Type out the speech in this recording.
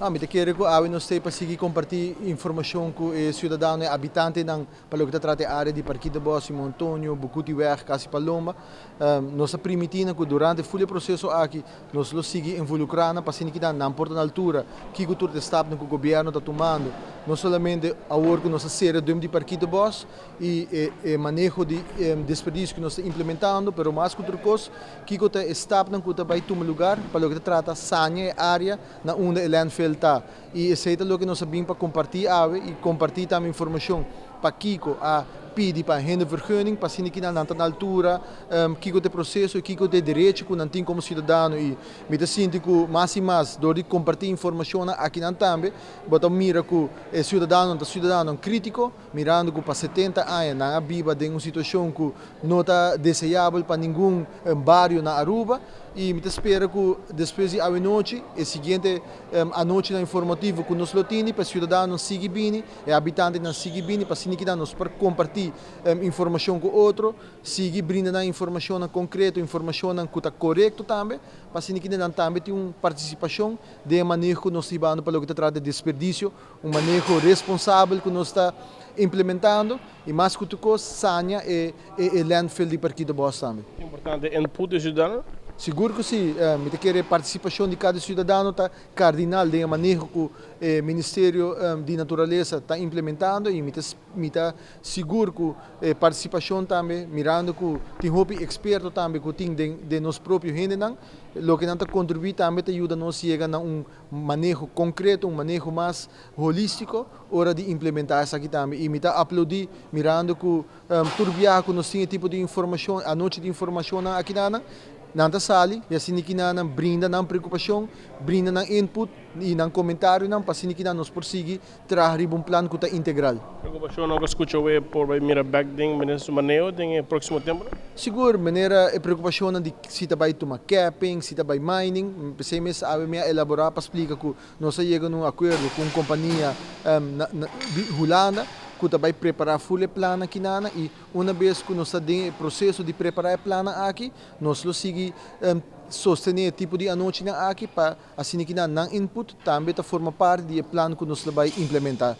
Me quero que a nós para seguir compartilhar informação com os cidadãos e habitantes não para o que trata a área de Parque de Boa, Simão Antônio, Bucuti Weg, Casa Paloma. Nós permitimos que durante o processo aqui nós lo seguir involucrando para que não importa a altura que o turno está no governo está tomando, não somente a hora que nós ser de Parque de Boa e manejo de desperdício que nós estamos implementando, mas mais que outra coisa que o está no que vai tomar lugar para o que trata sanha área na onde o landfill está. E esse é o que nós sabemos para compartilhar e compartilhar também informação para Kiko a pedir para a vergunning, para que não na altura, Kiko tem processo, Kiko tem direito, que não tem como cidadão e me sinto que mais e mais, door de compartilhar informação aqui não também, mas mira que o cidadão crítico, mirando que para 70 anos na viva de uma situação que não está desejável para nenhum bairro na Aruba e me espero que depois de a noite, a seguinte a noite na informativo que nós temos para o cidadão seguir bem e habitante não seguir bem para que nós para compartilhar informação com outro, seguir brindando informação concreta, informação que está correta também, para que nós também tenha uma participação de manejo que nós estamos para o que trata de desperdício, um manejo responsável que nós está implementando e mais que tudo sanha e landfill de Parque de Boa também. Importante input do cidadão. Seguro que sim, me quer participação de cada cidadão está cardinal de manejo que o Ministério de Natureza está implementando e me está seguro que participação também, mirando que tem hobby experto também que tem de nós próprios gente não, o que não está contribuir também te ajuda nós chegar a manejo concreto, manejo mais holístico, hora de implementar isso aqui também e me está aplaudir mirando que turbiar que nós tem tipo de informação, a noite de informação aqui não sali, e assim que não brinda não preocupação, brinda não input e não comentário não, para assim que nós prosseguir trazer um plano que está integral. Preocupação não escuta o por mira backding menos manejo em próximo tempo. Seguro, maneira é preocupação de se está vai tomar capping, se está vai mining, pensei mesmo a minha elaborar para explicar que nós chegamos a um acordo com uma companhia holanda que vai preparar full plano aqui e uma vez que nós estamos processo de preparar o plano aqui, nós lo seguir sostener tipo de anote aqui para assim que não input também forma parte do plano que nós vai implementar.